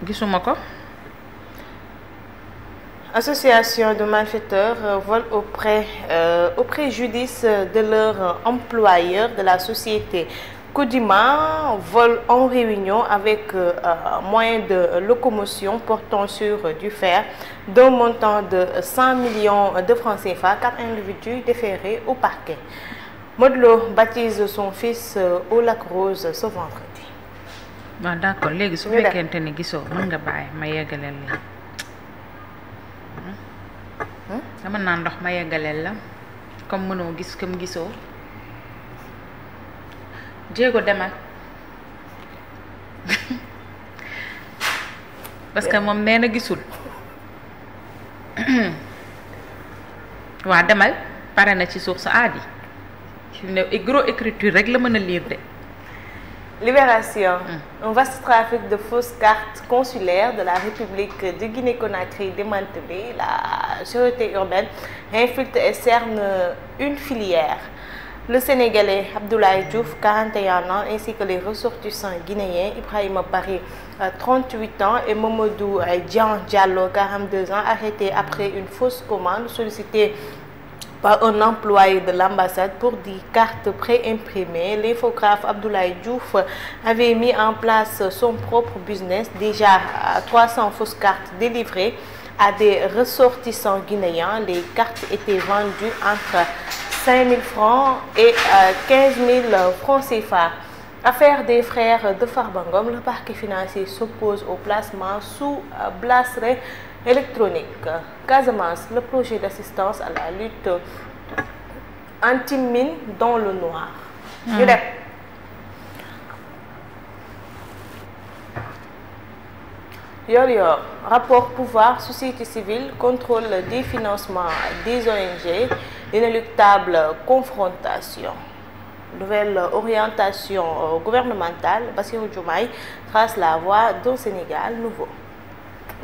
gisuma ko. Association de malfaiteurs vole au préjudice de leur employeur de la société Codima, vol en réunion avec moyen de locomotion portant sur du fer d'un montant de 100 millions de francs CFA. 4 individus déférés au parquet. Modou Lo baptise son fils au Lac Rose ce vendredi. Bon, d'accord, léegi su fekkente ni gisoo mën nga bàyyi ma yeggaleel la. dama naan ndox ma yeggaleel la comme mënoo gis comme gisoo. Jéego demal parce que moom nee na gisul. waa demal pare na ci source aadi fi mu ne gros écriture rek la mën a lire de. Libération. Un vaste trafic de fausses cartes consulaires de la République de Guinée-Conakry démantelé. La sûreté urbaine infiltre et cerne une filière. Le Sénégalais Abdoulaye Diouf, 41 ans, ainsi que les ressortissants guinéens Ibrahima Barry, 38 ans, et Mamadou Diallo, 42 ans, arrêtés après une fausse commande sollicitée par un employé de l'ambassade pour des cartes pré-imprimées. L'infographe Abdoulaye Diouf avait mis en place son propre business, déjà 300 fausses cartes délivrées à des ressortissants guinéens. Les cartes étaient vendues entre 5 000 francs et 15 000 francs CFA. Affaire des frères de Farba Ngom, le parquet financier s'oppose au placement sous bracelet électronique. Casamance, le projet d'assistance à la lutte anti-mine dans le noir. ñu dem. Yor-yor, rapport pouvoir société civile, contrôle des financements des ONG, inéluctable confrontation. Nouvelle orientation gouvernementale, Bassirou Diomaye trace la voie d'un Sénégal nouveau.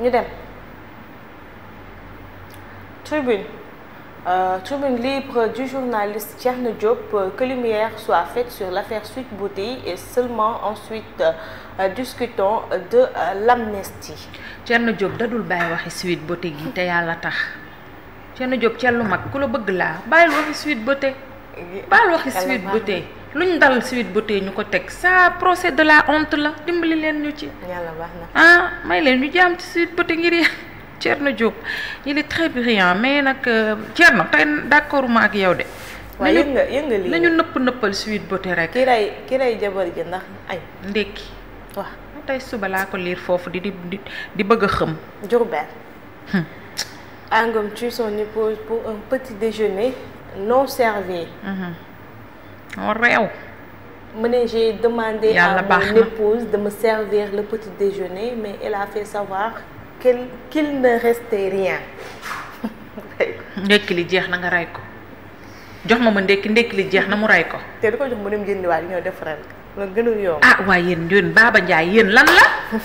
ñu dem. Tribune. Tribune libre du journaliste Thierno Diop, que lumière soit faite sur l'affaire Sweet Beauté et seulement ensuite discutons de l'amnistie. Thierno Diop dadul bàyyi waxi Sweet Beauté gi te yàlla tax. Thierno Diop cellu mag ku la bëgg laa bàyyil waxi Sweet Beauté. bàyyil waxi Sweet Beauté. luñ dal Sweet Beauté ñu ko teg ça procès de la honte la dimbali leen ñu ci. yàlla baax na. may leen ñu jaam ci Sweet Beauté ngir yéen. Thierno Diop il est très brillant mais nag Thierno tey d'accord ma ak yow de. waaw yënga lii nañu nëppal Sweet Beauté rek. ki ray jabar ji ndax ay. ndekki. waaw tey suba laa ko liir foofu di bëgg a xëm. Diourbel. Angom tue son épouse pour un petit déjeuner non servi. moo réew. J'ai demandé à mon épouse de me servir le petit déjeuner, mais elle a fait savoir qu'il ne restait rien. ndekki li jeex na nga ray ko jox ma ndekki li jeex na mu ray ko. te du ko jox mu dem jëndiwaat ñoo def ren la gënul yomb. waaye yéen Baba Ndiaye yéen lan la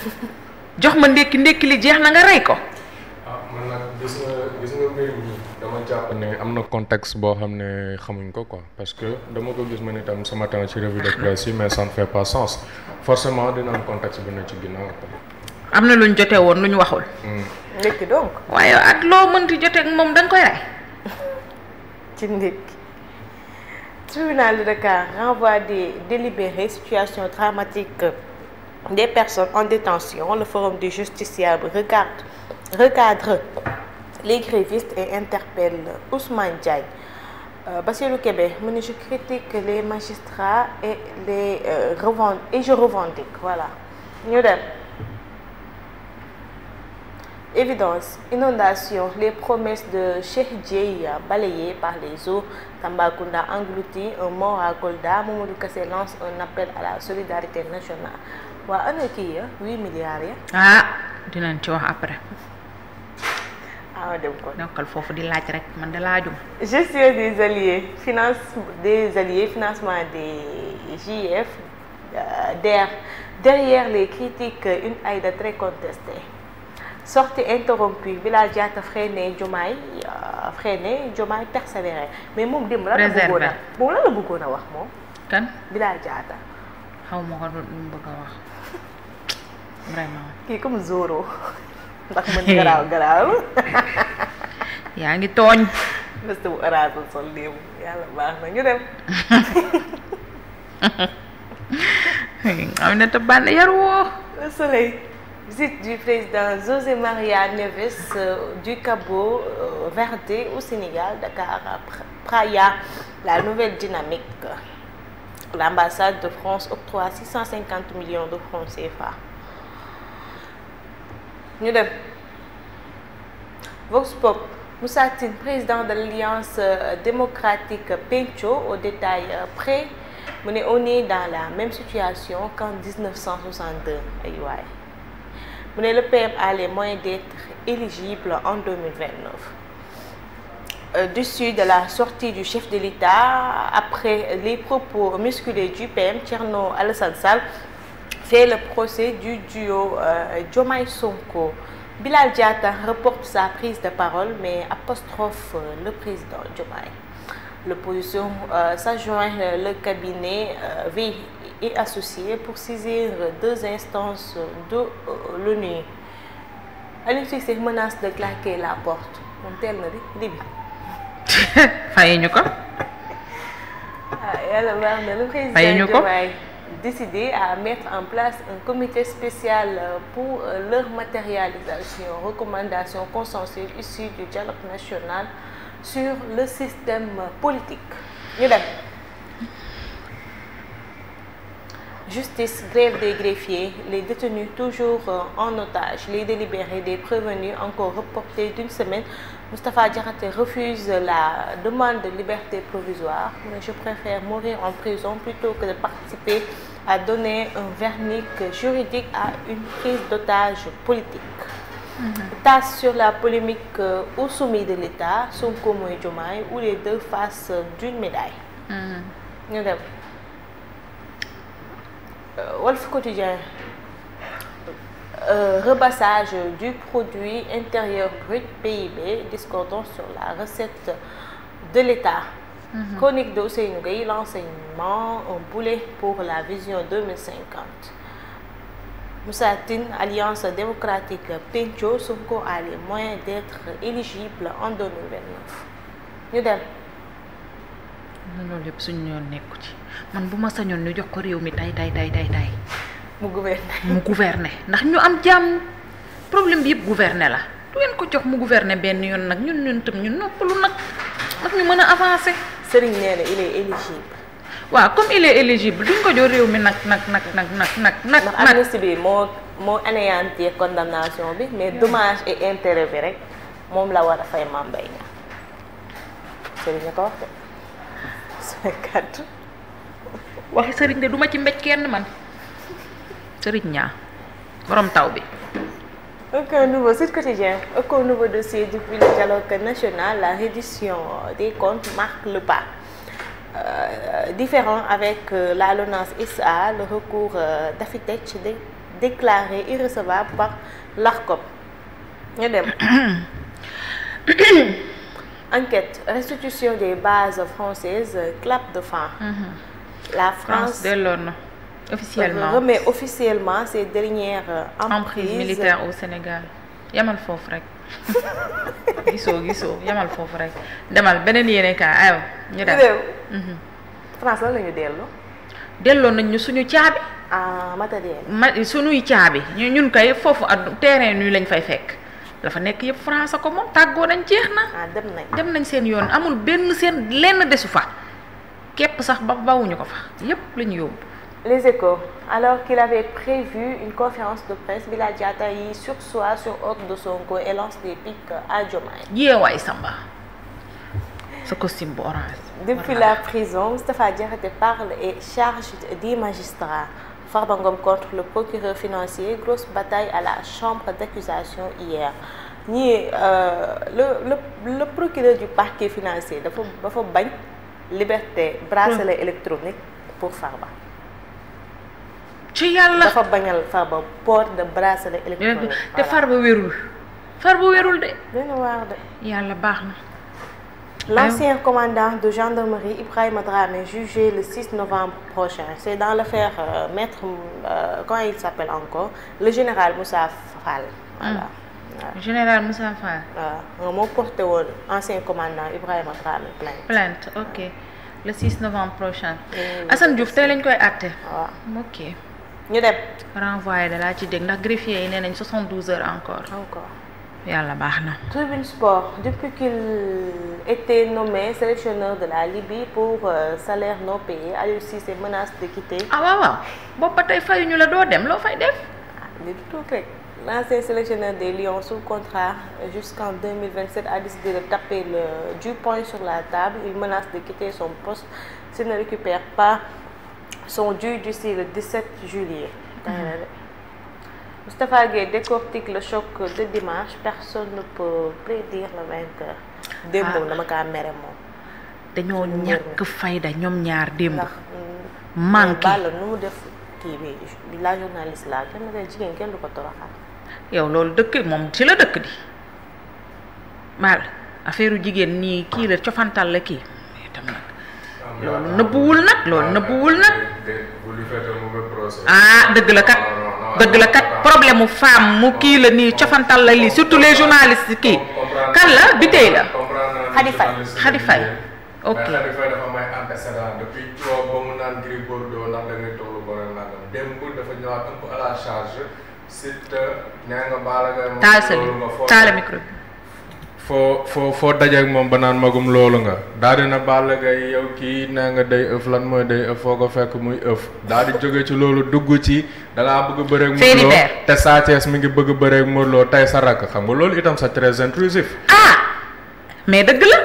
jox ma ndekki li jeex na nga ray ko. man nag gis nga mbir mi dama jàpp ne am na contexte boo xam ne xamuñ ko quoi parce que dama ko gis man itam ce matin ci revue de presse yi mais ça ne fait pas sens forcément dina am contexte bu ne ci ginnaaw quoi. am na luñ jotee woon luñ waxul. ndekki donc. waaye ak loo mënti jotee ak moom da nga koy rey. ci ndekki. Tribunal de Dakar renvoie des délibérés situation dramatique des personnes en détention. Le forum des justiciables recadre les grévistes et interpelle Ousmane Diagne. Bassirou Kébé, je critique les magistrats et je revendique. Voilà. Ñu dem. Évidence, inondation, les promesses de Cheikh Dieye balayées par les eaux. Tambacounda englouti, un mort à Kolda. Mamadou Kassé lance un appel à la solidarité nationale. Waa ana kii 8 milliards ya. dinañ ci wax après. dem ko nekkal foofu di laaj rek man de laajuma. Gestion des alliés, financement des JF. Derrière les critiques, une Aïda très contestée. Sortie interrompue, Bilal Diatta freiné Diomaye persévéré mais moom démb lan la bëggoon a wax moom. kan Bilal Diatta. xaw ma ko lu mu bëgg a wax. vraiment. kii comme Zoro ndax mën garaaw yaa ngi tooñ. veste bu orange la sol démb yàlla baax na ñu dem. Aminata Bane yar woo. Le Soleil. Visite du président José Maria Neves du Cabo Verde au Sénégal, Dakar, Praia, la nouvelle dynamique. L'ambassade de France octroie 650 millions de francs CFA. Ñu dem. Vox Pop. Moussa Tine, président de l'Alliance démocratique Pencho, au détail près. Mais on est dans la même situation qu'en 1962. Mais le PM a les moyens d'être éligible en 2029. Dessus de la sortie du chef de l'État, après les propos musculés du PM, Thierno Alassane Sall fait le procès du duo Diomaye Sonko. Bilal Diatta reporte sa prise de parole, mais apostrophe le président Diomaye. L'opposition s'adjoint le cabinet V et associé pour saisir 2 instances de l'ONU. Aliou Cissé menace de claquer la porte. moom teel na di bi. fayee ñu ko. yàlla baax na le président Diomaye décidé à mettre en place un comité spécial pour leur matérialisation, recommandation consensuelle issue du dialogue national sur le système politique. Ñu dem. Justice, grève des greffiers, les détenus toujours en otage, les délibérés des prévenus encore reportés d'une semaine. Moustapha Diakhaté refuse la demande de liberté provisoire. Je préfère mourir en prison plutôt que de participer à donner un verdict juridique à une prise d'otage politique. Tasse sur la polémique au sommet de l'État, Sonko mooy Diomaye, ou les deux faces d'une médaille. Ñu dem. Walf Quotidien, rebassage du produit intérieur brut PIB, discordance sur la recette de l'État. Chronique de Ousseynou Gueye, l'enseignement, un boulet pour la vision 2050. Moussa Tine, Alliance démocratique Pencho, Sonko a les moyens d'être éligible en 2029. Ñu dem. loolu yëpp suñu yoon nekku ci man bu ma sañoon ñu jox ko réew mi tay mu gouverner ndax ñu am jàmm problème bi yëpp gouverner la du ngeen ko jox mu gouverner benn yoon nag ñun tam ñu noppalu nag ndax ñu mën a avancer. Serigne nee na il est éligible. waaw comme il est éligible duñ ko jox réew mi nag. ndax amnistie bi moo anéantir condamnation bi mais dommage et intérêt bi rek moom la war a fay Mame Mbaye Niang Serigne ko wax de. waxi sëriñ de duma ci mbéj kenn man sëriñ ñaa borom taw bi. Aucun nouveau Sud Quotidien, aucun nouveau dossier depuis le dialogue national, la reddition des comptes marque le pas. Différent avec la LONASE SA, le recours d'Afitech déclaré irrecevable par l'ARCOP. Ñu dem. Enquête, restitution des bases françaises, clap de fin. La France remet officiellement ses dernières emprises militaires au Sénégal. Yamal foofu rek. gisoo yamal foofu rek. demal beneen yéene ka ayo ñu dem. France lan la ñu delloo nañ ñu suñu caabi. matériel. suñuy caabi ñun kay foofu ak terrain nuy lañ fay fekk. la fa nekk yëpp France ko moom tàggoo nañ jeex na. dem nañ seen yoon amul benn seen lenn desu fa képp sax ba bawuñu ko fa yëpp la ñu yóbbu. Les Échos, alors qu'il avait prévu une conférence de presse, Bilal Diatta y sursoit sur ordre de Sonko et lance des pics à Diomaye. Yeewaay Samba ce costume bu orange. Depuis la prison, Moustapha Diakhaté parle et charge 10 magistrats. Farba Ngom contre le procureur financier, grosse bataille à la chambre d'accusation hier. ñii le procureur du parquet financier dafa bañ liberté bracelet électronique pour Farba. ci yàlla dafa bañal Farba port de bracelet électronique. te Farba wérul de. dina waar de. yàlla baax na. L'ancien commandant de gendarmerie Ibrahima Dramé jugé le 6 novembre prochain. C'est dans l'affaire maître comment il s'appelle encore, le général Moussa Fall. Voilà. Général Moussa Fall. waaw moo porté woon ancien commandant Ibrahima Dramé plainte ok le 6 novembre prochain. Assane Diouf tey lañ koy àtte. waaw ok. ñu dem. renvoyé da laa ci dégg ndax greffier yi nee nañ 72 heures encore. yàlla baax na. Tribune Sport depuis qu'il était nommé sélectionneur de la Libye pour salaire non payé Aliou Cissé menace de quitter. waaw boobu ba tey fayuñu la doo dem loo fay def. li du tout rek. L'ancien sélectionneur des Lions sous contrat jusqu'en 2027 a décidé de taper du poing sur la table. Il menace de quitter son poste s'il ne récupère pas son dû d'ici le 17 juillet. Moustapha Gueye décortique le choc de dimanche. Personne ne peut prédire le vainqueur. démb dama kaa mere moom. dañoo ñàkk fayda ñoom ñaar démb. ndax manqué Balla nu mu def kii bi la journaliste la kenn nga jigéen kenn du ko toroxal. yow loolu dëkk moom ci la dëkk di mal affaire jigéen nii kii la cofantal la kii itam nag loolu nëbbuwul nag dëgg la kat problème mu femme mu kii la nii cofantal la lii surtout les journalistes kii kan la bi tey la Khady Faye ok mais Khady Faye dafa may antécédent depuis toog ba mu naan Gris Bordeaux ndax da ngay toog lu bon nangam démb dafa ñëwaat un peu à la charge surtout nee nga Balla Gaye taal micro bi foo dajeeg moom ba naan magum loolu nga daal dina Balla Gaye yow kii nee nga day ëf lan mooy day ëf foo ko fekk muy ëf daal di jóge ci loolu dugg ci dangaa bëgg bëreeg Modou Lo te Sa Thiès mi ngi bëgg bëreeg Modou Lo tey sa rakk xam nga loolu itam c'est très intrusif. mais dëgg la.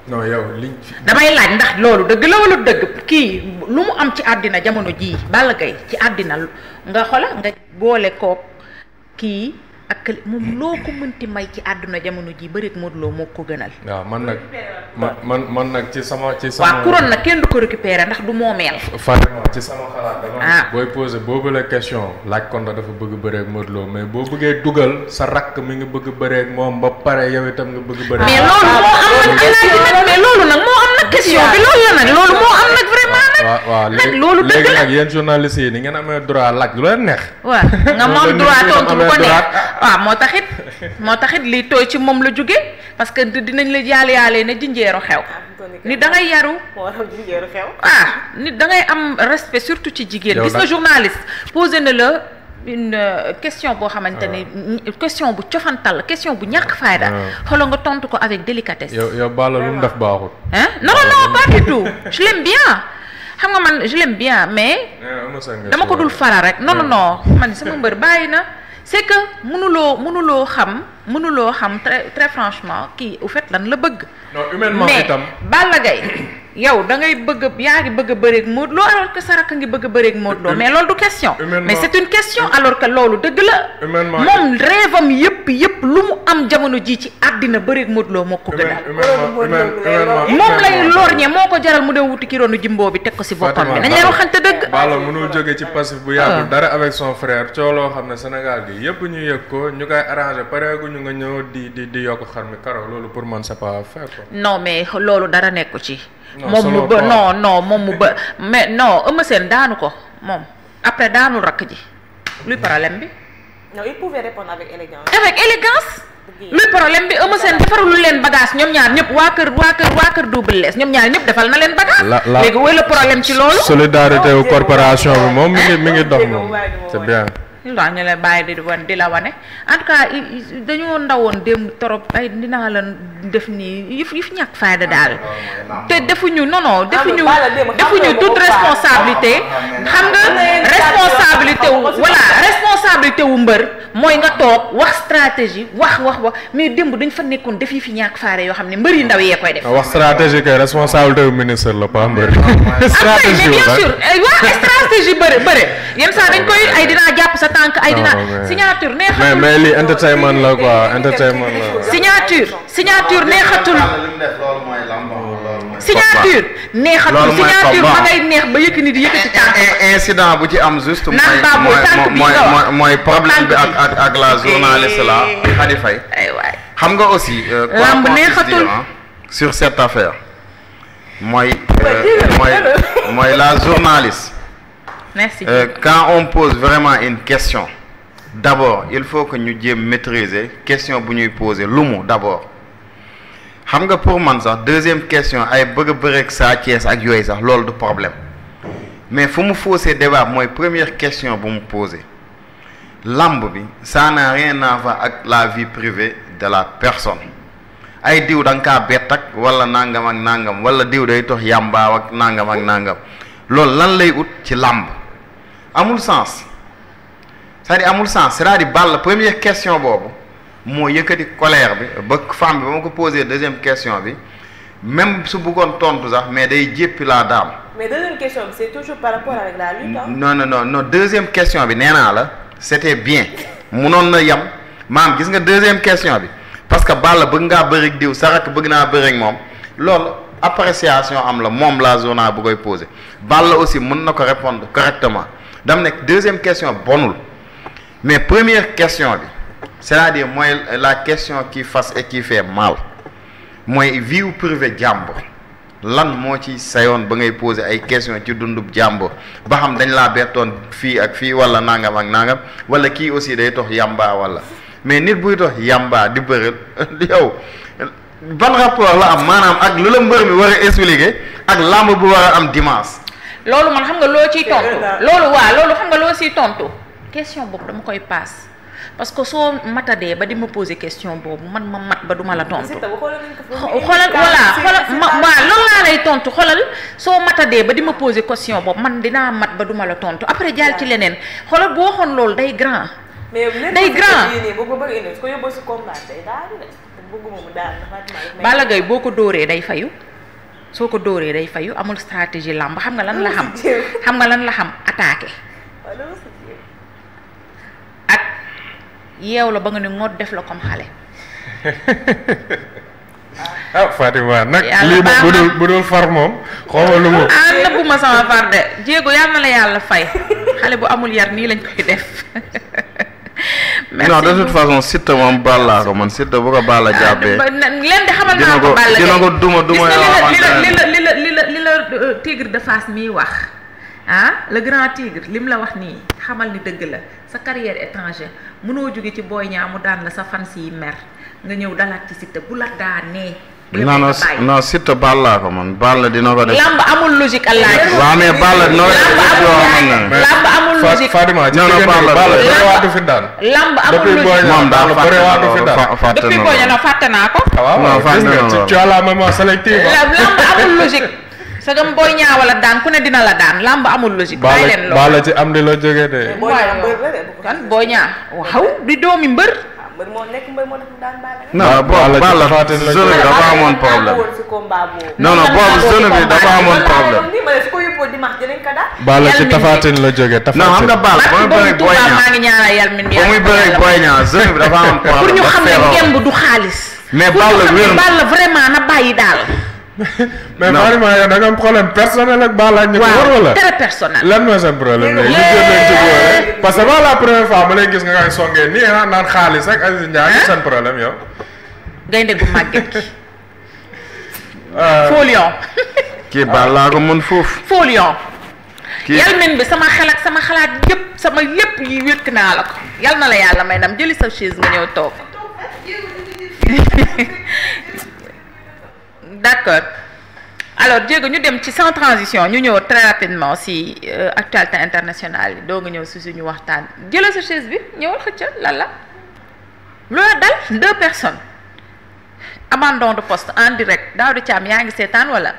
non yow liñ damay laaj ndax loolu dëgg la wala dëgg kii lu mu am ci àddina jamono jii Balla Gaye ci àddina nga xola nga boole kook kii ak moom loo ko mënti may ci àdduna jamono ji bëreeg Modou Lo moo ko gënal. waaw man nag ci sama. waaw couronne nag kenn du ko récupérer ndax du moomeel. Fatima ci sama xalaat dama. booy posé boobu la question laaj kon dafa bëgg bëreeg Modou Lo mais boo bëggee dugal sa rakk mi ngi bëgg bëreeg moom ba pare yow itam nga bëgg bëreeg. mais loolu moo am nag mais loolu nag moo am nag question bi loolu la nag loolu moo am nag vraiment nag. waaw léegi nag yéen journalistes yi ni ngeen amee droit laaj lu leen neex. waaw nga moom droit tontu lu ko neex. waaw moo taxit lii tooy ci moom la jóge parce que dinañ la yaale ne jinjeeru xew nit da ngay yaru nit da ngay am respect surtout ci jigéen gis nga journaliste posé na la une question boo xamante ne question bu cofantal question bu ñàkk fayda xoolal nga tontu ko avec délicatesse. yow Balla lu mu def baaxul. non pas du tout je l'aime bien xam nga man je l'aime bien mais dama ko dul fara rek non man sama mbër bàyyi na. c'est que mënuloo xam très franchement kii au fait lan la bëgg. non humainement itam mais Balla Gaye yow da ngay yaa ngi bëgg a bëreeg Modou Lo alors que sa rakk ngi bëgg a bëreeg Modou Lo mais loolu du question. mais c'est une question alors que loolu dëgg la. moom rêve am yëpp lu mu am jamono ji ci àddina bëreeg Modou Lo moo ko gënal. moom lay lorñe moo ko jaral mu dem wuti kiroonu jimbo bi teg ko si boppam bi nañ leen waxante dëgg. Balla mënul jóge ci passif bu yàggul dara avec son frère cooloo xam ne Sénégal gi yëpp ñu yëg ko ñu koy arrangé pareeguñu nga ñëw di yokk xar mi karaw loolu pour man c'est pas faire quoi. non mais loolu dara nekku ci. moom mu ba moom mu ba mais non Eumeu Sène daanu ko moom après daanul rakk ji luy problème bi. non il pouvait répondre avec élégance. luy problème bi Eumeu Sène defarul leen bagage ñoom ñaar ñëpp waa kër Double Less ñoom ñaar ñëpp defal na leen bagage. léegi wala problème ci loolu. solidarité wu corporation bi moom mi ngi dox moom c'est bien. waaw ñu la bàyyi di la wane en tout cas dañoo ndawoon démb trop ay dinaa la def nii yëf ñàkk fayda daal te defuñu defuñu toute responsabilité xam nga responsabilité wu mbër mooy nga toog wax stratégie wax mais démb dañ fa nekkoon def yi fi ñàkk faare yoo xam ne mbër yi ndaw yee koy def. wax stratégie kay responsabilité wu ministre la pas mbër. stratégie mais bien sûr stratégie bëre yenn saa dañ koy ay dinaa jàpp sa tànk ay dina signature neexatul mais lii entertainment la quoi entertainment la. signature neexatul. signature neexatul signature ma ngay neex ba yëkk ni di yëkkati tànk. incident bu ci am juste. mooy problème bi ak la journaliste la Khady Faye. ay waay xam nga aussi. lamb neexatul sur cette affaire mooy la journaliste. Merci. Quand on pose vraiment une question d'abord il faut que ñu jéem maîtriser question bu ñuy poser lu mu d'abord xam nga pour man sax deuxième question ay bëgg a bëreeg Sa Thiès ak yooyu sax loolu du problème mais fu mu fausser débat mooy première question bu mu poser lamb bi ça n'a rien à voir ak la vie privée de la personne ay diw da nga kaa bett ak wala nangam ak nangam wala diw day tox yàmbaaw ak nangam ak nangam loolu lan lay ut ci lamb amul sens c'est-à-dire amul sens c'est-à-dire Balla première question boobu moo yëkkati colère bi ba femme bi ba ma ko posé deuxième question bi même su bëggoon tontu sax mais day jéppi la dame. mais deuxième question bi c'est toujours par rapport avec la lutte. non deuxième question bi nee naa la c'était bien munoon na yem maam gis nga deuxième question bi parce que Balla bëgg ngaa bëri diw sarak bëgg naa bëri ak moom loolu appréciation am la moom la zone bu koy posé Balla aussi mën na ko répondre correctement dam nekk deuxième question bonul mais première question bi c'est-à-dire mooy la question qui fâche et qui fait mal mooy vie privée jàmbur lan moo ci sayoon ba ngay poser ay question ci dundub jàmbur ba xam dañ laa bettoon fii ak fii wala nangam ak nangam wala kii aussi day tox yamba wala mais nit buy tox yamba di bëri yow ban rapport la am maanaam ak lu la mbër mi war a expliquer ak lamb bu war a am dimanche. loolu man xam nga loo ciy tontu loolu xam nga loo ciy tontu question boobu dama koy paas parce que soo matadee ba di ma poser question boobu man ma mat ba duma la tontu. xoolal waaw loolu laa lay tontu xoolal soo matadee ba di ma poser question boobu man dinaa mat ba duma la tontu après jàll ci leneen xoolal boo waxoon loolu day grand. day grand Balla Gaye boo ko dóoree day fayu soo ko dóoree day fayu amul stratégie làmb xam nga lan la xam attaqué ak yeew la ba nga ne ngoot def la comme xale. ah Fatima nag lii bu dul far moom xawma lu mu nëbbuma sama far de jéego yal na la yàlla fay xale bu amul yar nii lañ koy def. non de toute façon Siteu moom Balla ko man Siteu bu ko Balla jàppee leen di xamal naa ko Balla dina ko duma li la tigre de Fass miy wax le grand tigre lim la wax nii xamal ni dëgg la sa carrière étrangère mënoo jóge ci Boy Niang mu daan la sa fans yi mer nga ñëw dalaat ci Siteu bu la daanee non Siteu Balla ko man Balla dina ko def lamb amul logique Allah waaw mais Balla dina ko def lamb amul logique Fatima ci Balla bëriwaatu fi daan lamb amul logique moom daal bëriwaatu fi daan depuis Boy Niang fàtte naa ko tu as la mémoire sélective lamb amul logique sagam Boy Niang wala daan ku ne dina la daan lamb amul logique bàyyi leen loolu Balla ci am di la jógee de kan Boy Niang waaw di doomi mbër mbër moo nekk daan non boobu Balla zone bi dafa amoon problème non boobu zone bi dafa amoon problème Balla ci Tafatine la jógee non xam nga Balla ba muy bëreeg Boy Niang maa ngi ñaanal yàlla min ba muy bëreeg Boy Niang zone bi dafa amoon problème pour ñu xam ne ngemb du xaalis mais Balla vraiment na bàyyi daal mais Fatima yow da nga am problème personnel ak Balla ñu ko war wala très personnel lan mooy seen problème léegi parce que c'est la première fois ma lay gis nga ngay songee nii naan xaalis ak Aziz Ndiaye seen problème yow gaynde gu màgget ki folion kii Balla ko mën foofu folion yalmin bi sama xel ak sama xalaat yëpp sama lépp yi wékk naa la ko yal na la yàlla may ndam jëli sa chaise nga ñëw toog d'accord alors Diego ñu dem ci sans transition ñu ñëw très rapidement si actualité internationale yi doo nga ñëw si suñu waxtaan jëla sa chaise bi ñëwal xëcca lan la loola dal 2 personnes abandon de poste en direct Daouda Thiam yaa ngi seetaan wala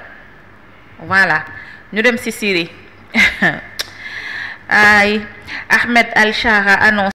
voilà ñu dem si Syrie ay Ahmed Al Shara annonce